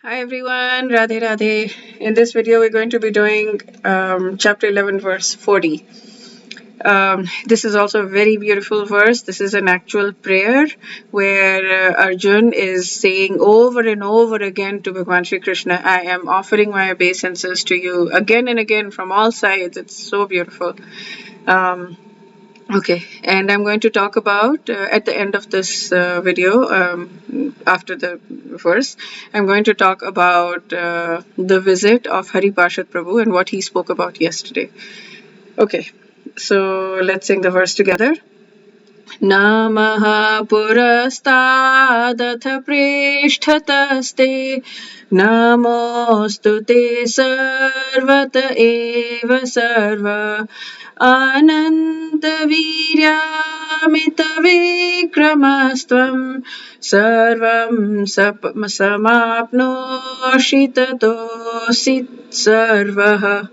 Hi everyone, Radhe Radhe. In this video, we're going to be doing chapter 11, verse 40. This is also a very beautiful verse. This is an actual prayer where Arjun is saying over and over again to Bhagwan Shri Krishna, I am offering my obeisances to you again and again from all sides. It's so beautiful. Okay, and I'm going to talk about at the end of this video, after the verse, I'm going to talk about the visit of Hari Parshad Prabhu and what he spoke about yesterday. Okay, so let's sing the verse together. Namaha purastadath prishthatasте Namostu te sarvata eva sarva Anantaviryamitavicramastam Sarvam samapnoshi tatosit sarvaha.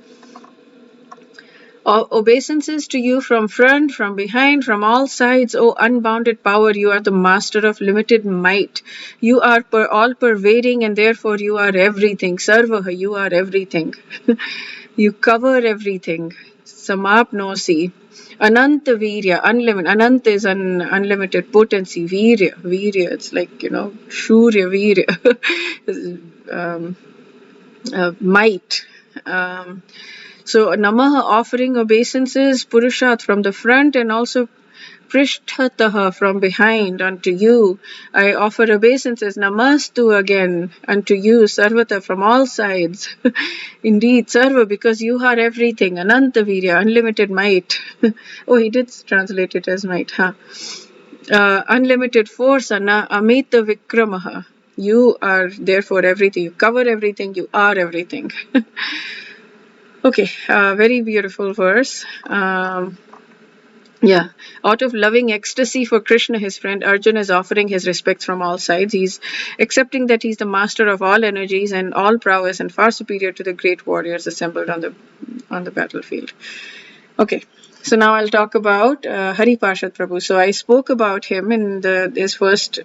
Obeisances to you from front, from behind, from all sides, O unbounded power. You are the master of limited might. You are all-pervading and therefore you are everything. Sarvaha, you are everything. You cover everything. Samapnosi. Ananta Virya, unlimited. Ananta is unlimited potency. Virya, it's like, Shurya Virya. Might. So Namaha offering obeisances, Purushat from the front and also Prishtataha from behind unto you. I offer obeisances, Namastu again unto you, Sarvata from all sides. Indeed, Sarva, because you are everything, Anantavirya, unlimited might. Oh, he did translate it as might, huh? Unlimited force, Amita Vikramaha. You are therefore everything. You cover everything. You are everything. Okay, very beautiful verse. Yeah, out of loving ecstasy for Krishna, his friend, Arjun is offering his respects from all sides. He's accepting that he's the master of all energies and all prowess and far superior to the great warriors assembled on the battlefield. Okay, so now I'll talk about Hari Parshad Prabhu. So I spoke about him in his first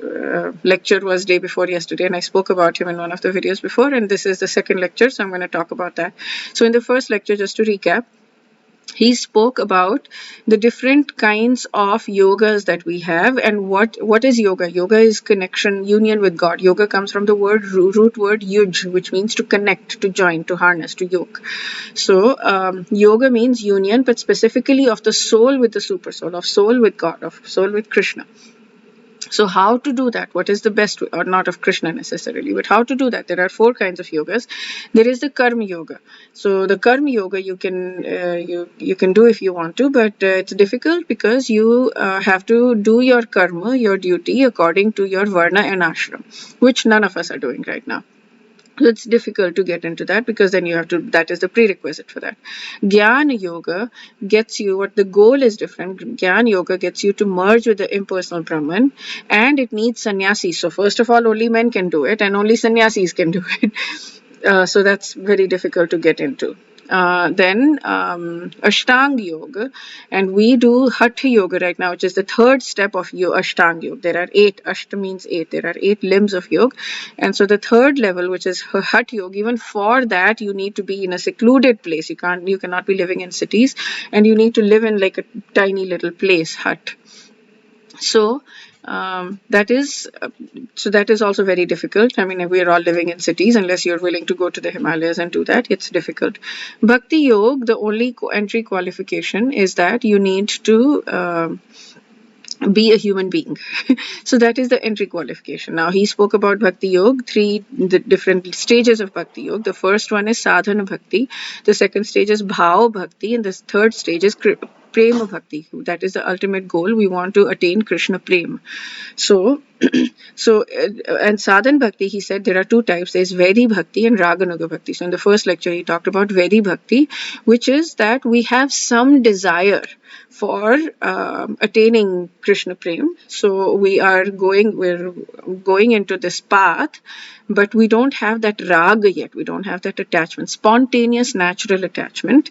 lecture was day before yesterday, and I spoke about him in one of the videos before, and this is the second lecture, so I'm going to talk about that. So in the first lecture, just to recap, he spoke about the different kinds of yogas that we have and what is yoga. Yoga is connection, union with God. Yoga comes from the root word yuj, which means to connect, to join, to harness, to yoke. So yoga means union, but specifically of the soul with the super soul, of soul with God, of soul with Krishna. So how to do that? What is the best way? Or not of Krishna necessarily, but how to do that? There are 4 kinds of yogas. There is the karma yoga. So the karma yoga you can do if you want to, but it's difficult because you have to do your karma, your duty according to your varna and ashram, which none of us are doing right now. So it's difficult to get into that because then you have to, that is the prerequisite for that. Jnana Yoga gets you, what the goal is different. Jnana Yoga gets you to merge with the impersonal Brahman, and it needs sannyasis. So first of all, only men can do it and only sannyasis can do it. So that's very difficult to get into. Then Ashtanga Yoga, and we do Hatha Yoga right now, which is the third step of Ashtanga Yoga. There are 8, Ashta means 8, there are 8 limbs of yoga, and so the third level, which is Hatha Yoga, even for that you need to be in a secluded place. You cannot be living in cities, and you need to live in like a tiny little place, hut. So that is also very difficult. I mean, we are all living in cities. Unless you're willing to go to the Himalayas and do that, it's difficult. Bhakti Yoga, the only entry qualification is that you need to be a human being. So that is the entry qualification. Now he spoke about Bhakti Yoga, the different stages of Bhakti Yoga. The first one is Sadhana Bhakti, the second stage is Bhava Bhakti, and the third stage is Prema Bhakti. That is the ultimate goal. We want to attain Krishna Prem. So and Sadhana Bhakti, he said there are 2 types. There's Vaidhi Bhakti and Raganuga Bhakti. So in the first lecture he talked about Vaidhi Bhakti, which is that we have some desire for attaining Krishna Prem. So we're going into this path, but we don't have that raga yet. We don't have that attachment, spontaneous, natural attachment.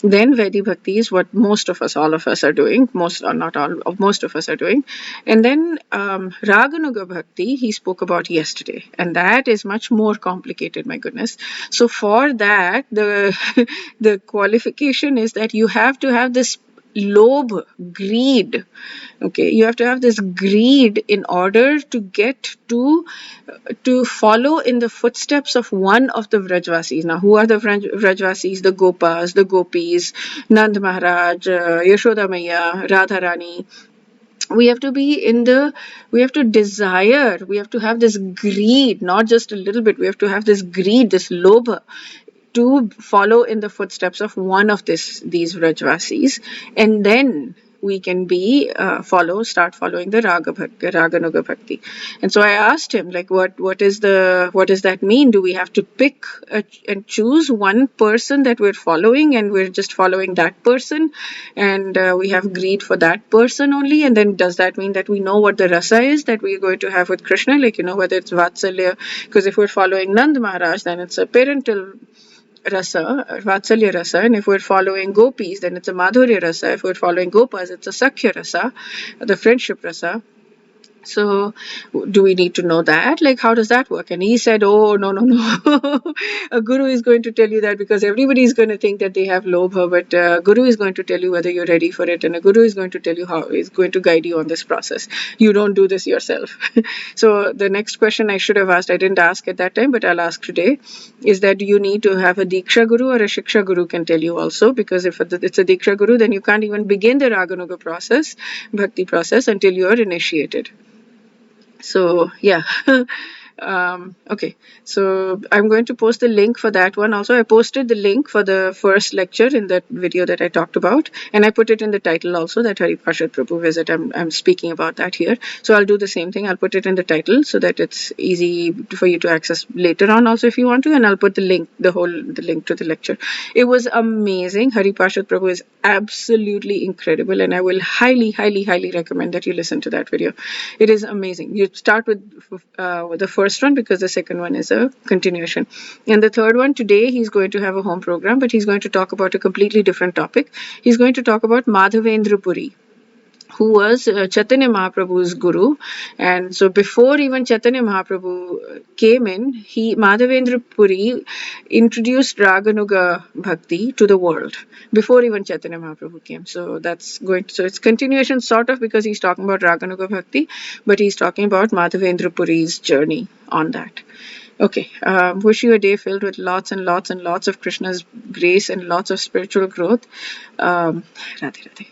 Then Vaidhi Bhakti is what most of us, all of us are doing, most or not all, most of us are doing. And then Raganuga Bhakti, he spoke about yesterday. And that is much more complicated, my goodness. So for that, the, the qualification is that you have to have this lobh, greed. Okay, you have to have this greed in order to get to follow in the footsteps of one of the Vrajvasis. Now, who are the Vrajvasis? The Gopas, the Gopis, Nand Maharaj, Yashoda Maya, Radha Rani. We have to be in the, we have to desire, we have to have this greed, not just a little bit, we have to have this greed, this lobha, to follow in the footsteps of one of these Vrajvasis, and then we can be start following the Raganuga Bhakti. And so I asked him, like, what does that mean? Do we have to pick and choose one person that we're following, and we're just following that person, and we have greed for that person only? And then does that mean that we know what the rasa is that we're going to have with Krishna, like, whether it's Vatsalya? Because if we're following Nand Maharaj, then it's a parental rasa, Vatsalya rasa, and if we're following gopis, then it's a Madhurya rasa. If we're following gopas, it's a Sakhya rasa, the friendship rasa. So do we need to know that? Like, how does that work? And he said, oh, no, no, no. A guru is going to tell you that, because everybody is going to think that they have lobha, but guru is going to tell you whether you're ready for it, and a guru is going to tell you how, is going to guide you on this process. You don't do this yourself. So the next question I should have asked, I didn't ask at that time, but I'll ask today, is that do you need to have a Diksha Guru, or a Shiksha Guru can tell you also? Because if it's a Diksha Guru, then you can't even begin the Raganuga process, Bhakti process, until you are initiated. So yeah. Okay, so I'm going to post the link for that one also. I posted the link for the first lecture in that video that I talked about, and I put it in the title also, that Hari Parsad Prabhu visit. I'm speaking about that here. So I'll do the same thing. I'll put it in the title so that it's easy for you to access later on also if you want to, and I'll put the link, the link to the lecture. It was amazing. Hari Parsad Prabhu is absolutely incredible, and I will highly, highly, highly recommend that you listen to that video. It is amazing. You start with the first one, because the second one is a continuation. And the third one, today he's going to have a home program, but he's going to talk about a completely different topic. He's going to talk about Madhavendra Puri, who was Chaitanya Mahaprabhu's guru. And so before even Chaitanya Mahaprabhu came in, Madhavendra Puri introduced Raganuga Bhakti to the world before even Chaitanya Mahaprabhu came. So it's continuation sort of, because he's talking about Raganuga Bhakti, but he's talking about Madhavendra Puri's journey on that. Okay, wish you a day filled with lots and lots and lots of Krishna's grace and lots of spiritual growth. Radhe Radhe.